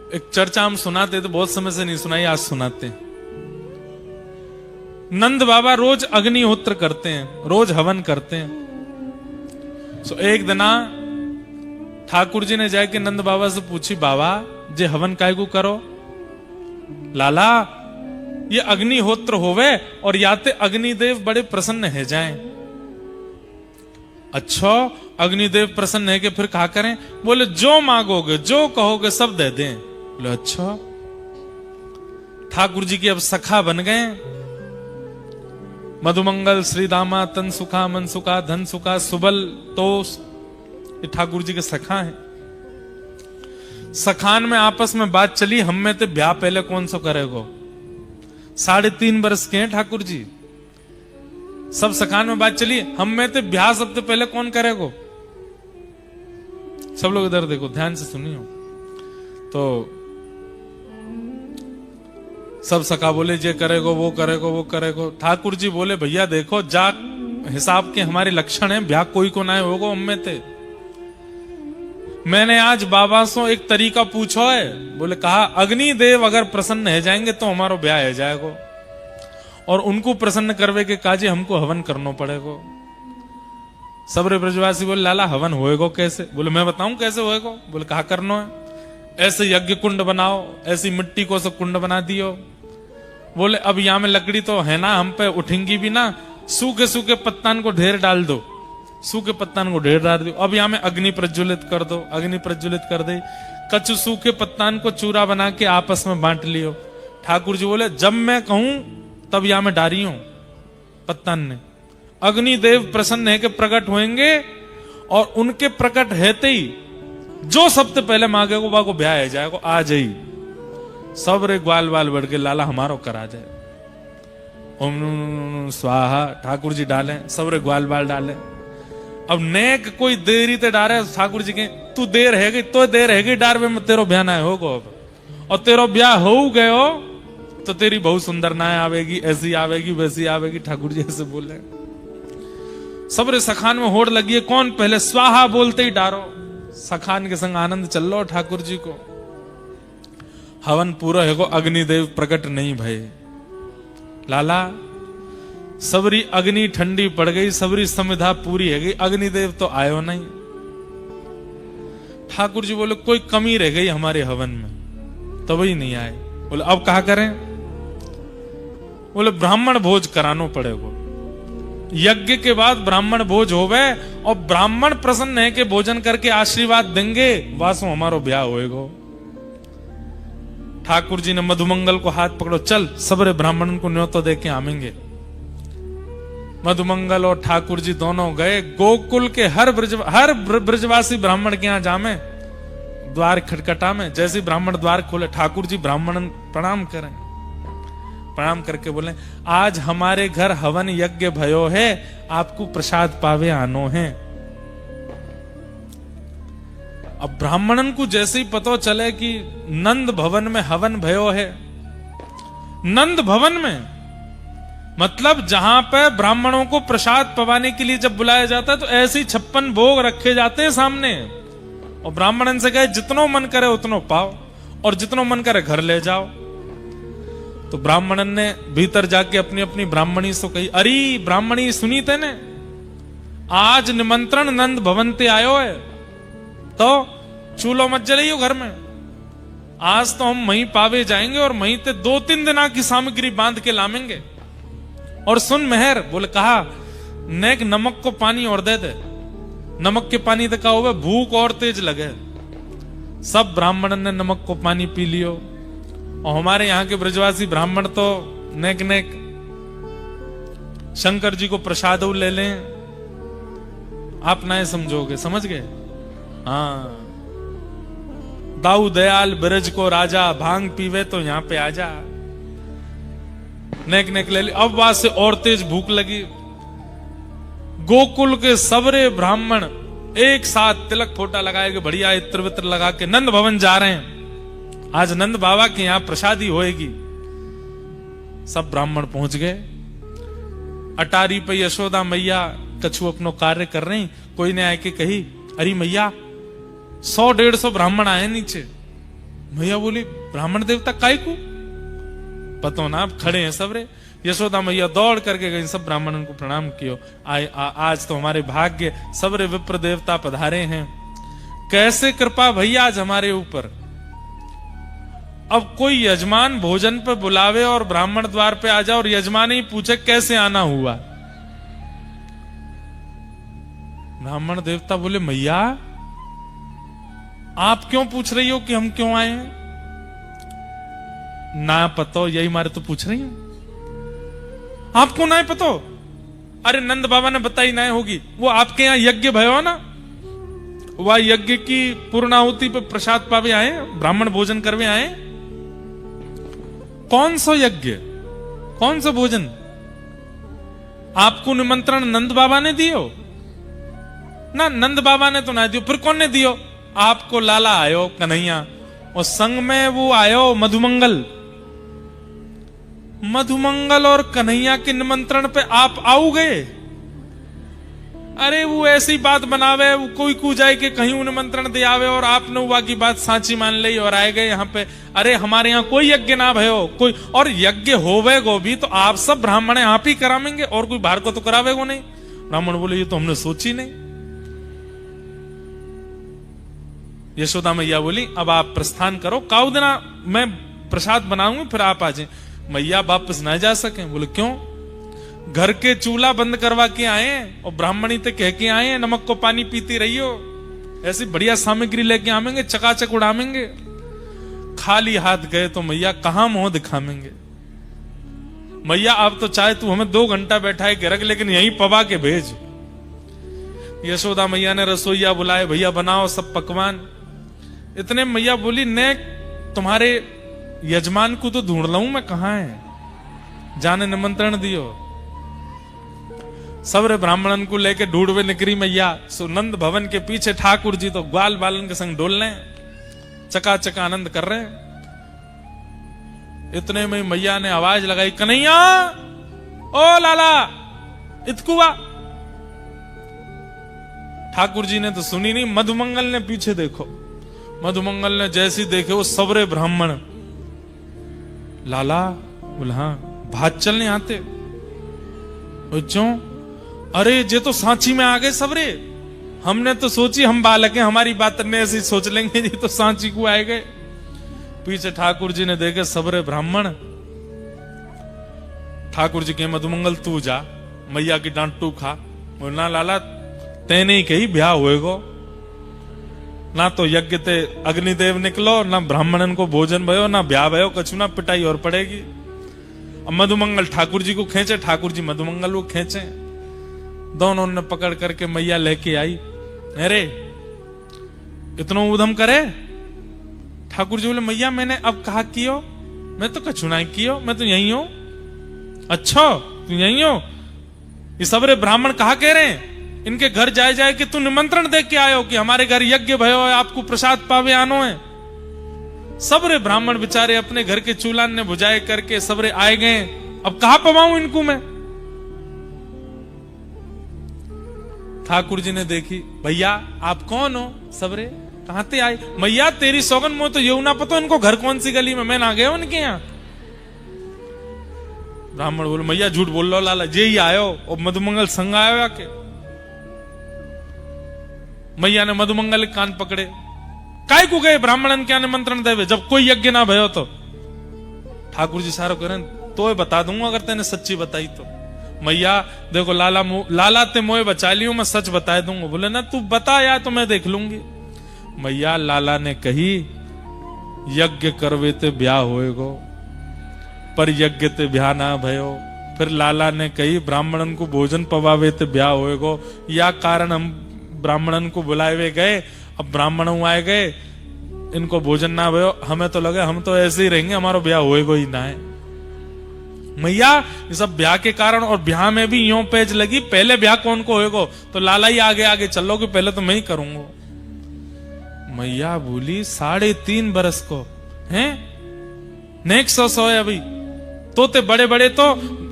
एक चर्चा हम सुनाते तो बहुत समय से नहीं सुनाई, आज सुनाते हैं। नंद बाबा रोज अग्निहोत्र करते हैं, रोज हवन करते हैं। सो एक दिना ठाकुर जी ने जाके नंद बाबा से पूछी, बाबा जे हवन काय को करो? लाला ये अग्निहोत्र होवे और याते अग्निदेव बड़े प्रसन्न है जाएं। अच्छा अग्निदेव प्रसन्न है कि फिर कहा करें? बोले जो मांगोगे जो कहोगे सब दे दें। बोले अच्छा। ठाकुर जी के अब सखा बन गए। मधुमंगल श्री दामा तन सुखा मन सुखा धन सुखा सुबल तोष, ये ठाकुर जी के सखा हैं। सखान में आपस में बात चली, हम में तो ब्याह पहले कौन सा करेगो? 3.5 वर्ष के हैं ठाकुर जी। सब सखान में बात चली, हम में तो ब्याह सबसे पहले कौन करेगो? सब लोग इधर देखो, ध्यान से सुनियो। तो सब सखा बोले जे करेगो वो करेगो वो करेगो। ठाकुर जी बोले भैया देखो जा हिसाब के हमारे लक्षण हैं, ब्याह कोई को ना होगो हम में ते। मैंने आज बाबा से एक तरीका पूछो है, बोले कहा अग्निदेव अगर प्रसन्न है जाएंगे तो हमारो ब्याह है जाएगो, और उनको प्रसन्न करवे के काजे हमको हवन करना पड़ेगो। सबरे ब्रजवासी बोले लाला हवन होएगो कैसे? बोले मैं बताऊं कैसे होएगो। बोले कहा करना है? ऐसे यज्ञ कुंड बनाओ, ऐसी मिट्टी को सब कुंड बना दियो। बोले अब यहां में लकड़ी तो है ना, हम पे उठेंगी भी ना, सूखे सूखे पत्तान को ढेर डाल दो, सूखे पत्तान को ढेर डाल दो। अब यहां में अग्नि प्रज्वलित कर दो, अग्नि प्रज्वलित कर दे, कच्चू सूखे पत्तान को चूरा बना के आपस में बांट लियो। ठाकुर जी बोले जब मैं कहूं तब यहां में डारी हूं पत्तान ने। अग्निदेव प्रसन्न है कि प्रकट होंगे, और उनके प्रकट रहते ही जो सबसे पहले मांगेगो वो ब्याह है जाएगा। आ जाई सब रे ग्वाल बाल बढ़ के लाला हमारो करा जाए। ओम स्वाहा ठाकुर जी डाले, सब रे ग्वाल बाल डाले। अब नेक कोई देरी ते डारे, ठाकुर जी के तू देर है गई तो देर है गई डार में तेरो ब्याह ना होगो। अब और तेरो ब्याह हो गयो तो तेरी बहुत सुंदर नाय आवेगी, ऐसी आवेगी वैसी आवेगी। ठाकुर जी ऐसे बोले। सबरे सखान में होड़ लगी है, कौन पहले स्वाहा बोलते ही डारो। सखान के संग आनंद चल लो। ठाकुर जी को हवन पूरा है, अग्निदेव प्रकट नहीं भय। लाला सबरी अग्नि ठंडी पड़ गई, सबरी समिधा पूरी है गई, अग्निदेव तो आयो नहीं। ठाकुर जी बोले कोई कमी रह गई हमारे हवन में, तो वही नहीं आए। बोले अब कहा करें? बोले ब्राह्मण भोज करानो पड़ेगा। यज्ञ के बाद ब्राह्मण भोज होवे, और ब्राह्मण प्रसन्न है कि भोजन करके आशीर्वाद देंगे, वासो हमारो ब्याह होएगो। ठाकुर जी ने मधुमंगल को हाथ पकड़ो, चल सबरे ब्राह्मणन को न्योतो दे के आवेंगे। मधुमंगल और ठाकुर जी दोनों गए। गोकुल के हर ब्रजवासी ब्राह्मण के यहां जामे, द्वार खटखटा में। जैसे ब्राह्मण द्वार खोले, ठाकुर जी ब्राह्मण प्रणाम करें। प्रणाम करके बोले आज हमारे घर हवन यज्ञ भयो है, आपको प्रसाद पावे आनो है। अब ब्राह्मणन को जैसे ही पता चले कि नंद भवन में हवन भयो है, नंद भवन में मतलब जहां पे ब्राह्मणों को प्रसाद पवाने के लिए जब बुलाया जाता है तो ऐसे ही 56 भोग रखे जाते हैं सामने, और ब्राह्मणन से कहे जितनो मन करे उतनो पाओ, और जितनो मन करे घर ले जाओ। तो ब्राह्मणन ने भीतर जाके अपनी अपनी ब्राह्मणी से कही, अरे ब्राह्मणी सुनी तेने, आज निमंत्रण नंद भवन ते आयो है, तो चूल्हो मत जलाइयो घर में। आज तो हम वहीं पावे जाएंगे और वहीं ते 2-3 दिना की सामग्री बांध के लामेंगे। और सुन मेहर, बोले कहा नेक नमक को पानी और दे दे। नमक के पानी तो का हुआ भूख और तेज लगे। सब ब्राह्मण ने नमक को पानी पी लियो, और हमारे यहाँ के ब्रजवासी ब्राह्मण तो नेक नेक शंकर जी को प्रसाद ले लें। आप ना समझोगे, समझ गए? हाँ, दाऊ दयाल ब्रज को राजा, भांग पीवे तो यहाँ पे आजा। नेक नेक ले ली। अब वहां से और तेज भूख लगी। गोकुल के सबरे ब्राह्मण एक साथ तिलक फोटा लगाए के बढ़िया इत्र वित्र लगा के नंद भवन जा रहे हैं। आज नंद बाबा के यहां प्रसादी होएगी। सब ब्राह्मण पहुंच गए। अटारी पे यशोदा मैया कछु अपनो कार्य कर रही। कोई ने आके कही, अरे मैया 100-150 ब्राह्मण आए नीचे, मैया बोली ब्राह्मण देवता काय को पतो ना, आप खड़े हैं सबरे। यशोदा मैया दौड़ करके गई, सब ब्राह्मणों को प्रणाम कियो। आज तो हमारे भाग्य सबरे विप्र देवता पधारे हैं, कैसे कृपा भैया आज हमारे ऊपर। अब कोई यजमान भोजन पे बुलावे और ब्राह्मण द्वार पे आ जाए और यजमान ही पूछे कैसे आना हुआ। ब्राह्मण देवता बोले मैया आप क्यों पूछ रही हो कि हम क्यों आए हैं? ना पतो, यही मारे तो पूछ रही हूं। आपको ना पतो? अरे नंद बाबा ने बताई ना होगी, वो आपके यहां यज्ञ भयो ना, वह यज्ञ की पूर्णाहुति पे प्रसाद पावे आए, ब्राह्मण भोजन करवे आए। कौन सा यज्ञ, कौन सा भोजन? आपको निमंत्रण नंद बाबा ने दियो ना? नंद बाबा ने तो ना दियो, फिर कौन ने दियो? आपको लाला आयो कन्हैया, और संग में वो आयो मधुमंगल। मधुमंगल और कन्हैया के निमंत्रण पे आप आओ गए? अरे वो ऐसी बात बनावे, वो कोई को जाए कि कहीं निमंत्रण दे आवे और आपने हुआ की बात साची मान ली और आए गए यहाँ पे। अरे हमारे यहाँ कोई यज्ञ ना भयो कोई, और यज्ञ होवे गो भी तो आप सब ब्राह्मण आप ही करावेंगे और कोई बाहर को तो करावे गो नहीं। ब्राह्मण बोले ये तो हमने सोची नहीं। यशोदा मैया बोली अब आप प्रस्थान करो, काउ देना मैं प्रसाद बनाऊंगी फिर आप आ जाए। मैया वापस ना जा सके। बोले क्यों? घर के चूल्हा बंद करवा के आए और ब्राह्मणी ते कह के आए नमक को पानी पीती रही हो, ऐसी बढ़िया सामग्री लेके आवेंगे, चकाचक उड़ावेंगे। खाली हाथ गए तो मैया कहां मुंह दिखावेंगे। मैया अब तो चाहे तू हमें 2 घंटा बैठाए के रख, लेकिन यहीं पवा के भेज। यशोदा मैया ने रसोईया बुलाए, भैया बनाओ सब पकवान। इतने मैया बोली ने तुम्हारे यजमान को तो ढूंढ लाऊं मैं, कहां है, जाने निमंत्रण दियो। सबरे ब्राह्मणन को लेके ढूंढवे निकरी मैया। सुनंद भवन के पीछे ठाकुर जी तो ग्वाल बालन के संग डोल रहे, चकाचक आनंद कर रहे। इतने में मैया ने आवाज लगाई, कन्हैया ओ लाला इतकुआ। ठाकुर जी ने तो सुनी नहीं, मधुमंगल ने पीछे देखो। मधुमंगल ने जैसी देखे वो सबरे ब्राह्मण। लाला बोला हाँ भात चलने आते। क्यों? अरे जे तो सांची में आ गए सबरे, हमने तो सोची हम बालक हैं, हमारी बात ने ऐसी सोच लेंगे, ये तो सांची को आए गए। पीछे ठाकुर जी ने देखे सबरे ब्राह्मण। ठाकुर जी के मधुमंगल तू जा, मैया की डांट तू खा। बोलना लाला तेने ही कही ब्याह होएगो, ना तो यज्ञ ते अग्निदेव निकलो, ना ब्राह्मणन को भोजन भयो, ना ब्याह भयो, कछु ना पिटाई और पड़ेगी। अब मधुमंगल ठाकुर जी को खेचे, ठाकुर जी मधुमंगल को खेचे। दोनों ने पकड़ करके मैया लेके आई। अरे इतना उधम करे? ठाकुर जी बोले मैया मैंने अब कहा कियो, मैं तो कछु ना कियो, मैं तो यही हूं। अच्छा तू यही हो? ये सबरे ब्राह्मण कहा कह रहे हैं, इनके घर जाए जाए कि तू निमंत्रण दे के आयो कि हमारे घर यज्ञ भयो है, आपको प्रसाद पावे आनो है। सबरे ब्राह्मण बेचारे अपने घर के चूल्हा ने बुझाए करके सबरे आए गए। अब कहां पवाऊं इनको मैं? ठाकुर जी ने देखी, भैया आप कौन हो? सबरे कहां ते आए? मैया तेरी सौगन मो तो ये ना पता इनको घर कौन सी गली में, मैं ना गया उनके यहाँ। ब्राह्मण बोले मैया झूठ बोल लो लाला, जे ही आयो और मधुमंगल संग आयो आके। मैया ने मधुमंगल कान पकड़े, काय को गए ब्राह्मणन क्या निमंत्रण देवे जब कोई यज्ञ ना भयो तो? ठाकुर जी सारो करें तो बता दूंगा अगर तेने सच्ची बताई तो। मैया देखो लाला ते मोए बचा लियो, मैं सच बता दूंगा। बोले ना तू बता या तो मैं देख लूंगी। मैया लाला ने कही यज्ञ करवे ते ब्याह होएगो, पर यज्ञ ते ब्याह ना भयो। फिर लाला ने कही ब्राह्मणन को भोजन पवावे ते ब्याह होएगो, या कारण हम ब्राह्मणन को बुलाए गए, अब ब्राह्मण आए गए, इनको भोजन ना भयो, हमें तो लगे हम तो ऐसे ही रहेंगे, हमारा ब्याह होएगो ही ना है। मैया ये सब ब्याह के कारण, और ब्याह में भी यूं पेज लगी, पहले ब्याह कौन को होएगो? तो लाला ही आगे आगे चलो कि पहले तो मैं ही करूंगा। मैया बोली 3.5 बरस को हैं, नेक्स्ट 100 है अभी तो ते बड़े बड़े तो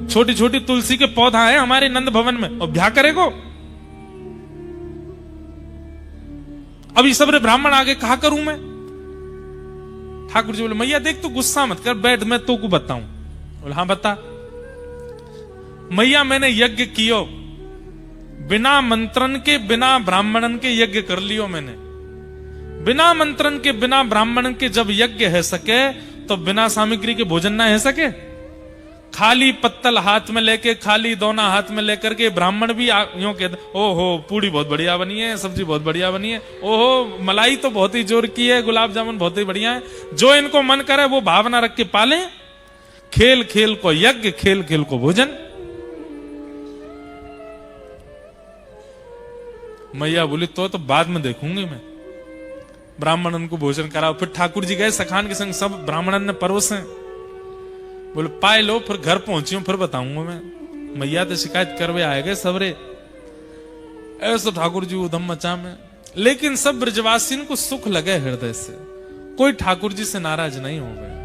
छोटी छोटी तुलसी के पौधा है हमारे नंद भवन में, और ब्याह करेगो? अभी सबरे ब्राह्मण आगे कहा करूं मैं? ठाकुर जी बोले मैया देख तू गुस्सा मत कर, बैठ मैं तो को बताऊं। बोले हाँ बता। मैया मैंने यज्ञ कियो, बिना मंत्रन के बिना ब्राह्मणन के यज्ञ कर लियो मैंने। बिना मंत्रन के बिना ब्राह्मणन के जब यज्ञ है सके तो बिना सामग्री के भोजन ना है सके। खाली पत्तल हाथ में लेके, खाली दोना हाथ में लेकर के ब्राह्मण भी यूं कहते ओहो पूड़ी बहुत बढ़िया बनी है, सब्जी बहुत बढ़िया बनी है, ओहो मलाई तो बहुत ही जोर की है, गुलाब जामुन बहुत ही बढ़िया है। जो इनको मन करे वो भावना रख के पाले। खेल खेल को यज्ञ, खेल खेल को भोजन। मैया बोली तो बाद में देखूंगी मैं। ब्राह्मणन को भोजन कराओ। फिर ठाकुर जी गए सखान के संग, सब ब्राह्मणन ने परोसे। बोले पाए लो, फिर घर पहुंची हूं फिर बताऊंगा मैं। मैया तो शिकायत करवे आए गए सबरे। ऐसा ठाकुर जी उधम मचा में, लेकिन सब ब्रजवासियों को सुख लगे हृदय से, कोई ठाकुर जी से नाराज नहीं हो गए।